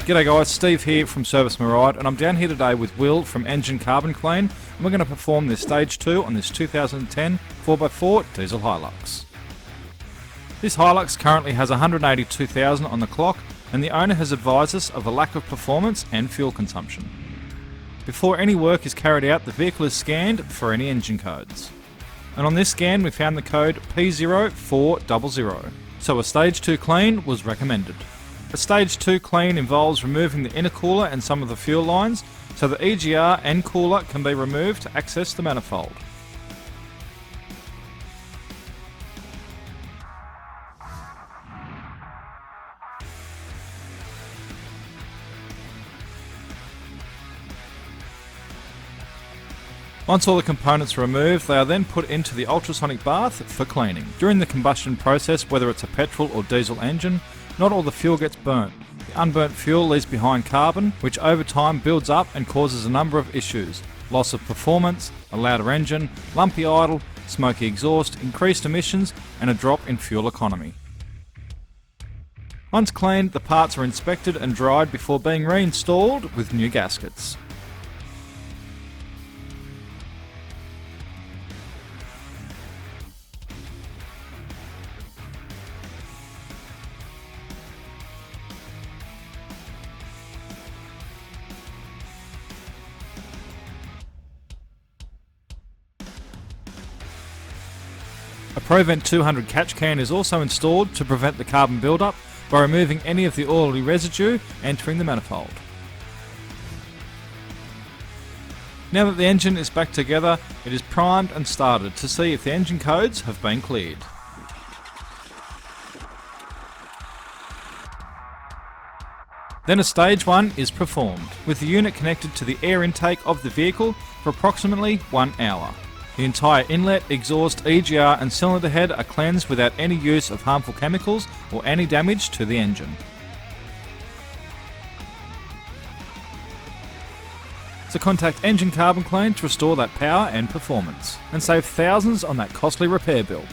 G'day guys, Steve here from Service Miride, and I'm down here today with Will from Engine Carbon Clean, and we're going to perform this Stage 2 on this 2010 4x4 diesel Hilux. This Hilux currently has 182,000 on the clock, and the owner has advised us of a lack of performance and fuel consumption. Before any work is carried out, the vehicle is scanned for any engine codes. And on this scan we found the code P0400, so a Stage 2 clean was recommended. A Stage 2 clean involves removing the intercooler and some of the fuel lines, so the EGR and cooler can be removed to access the manifold. Once all the components are removed, they are then put into the ultrasonic bath for cleaning. During the combustion process, whether it's a petrol or diesel engine, not all the fuel gets burnt. The unburnt fuel leaves behind carbon, which over time builds up and causes a number of issues. Loss of performance, a louder engine, lumpy idle, smoky exhaust, increased emissions, and a drop in fuel economy. Once cleaned, the parts are inspected and dried before being reinstalled with new gaskets. A Provent 200 catch can is also installed to prevent the carbon buildup by removing any of the oily residue entering the manifold. Now that the engine is back together, it is primed and started to see if the engine codes have been cleared. Then a Stage 1 is performed, with the unit connected to the air intake of the vehicle for approximately 1 hour. The entire inlet, exhaust, EGR and cylinder head are cleansed without any use of harmful chemicals or any damage to the engine. So contact Engine Carbon Clean to restore that power and performance, and save thousands on that costly repair bill.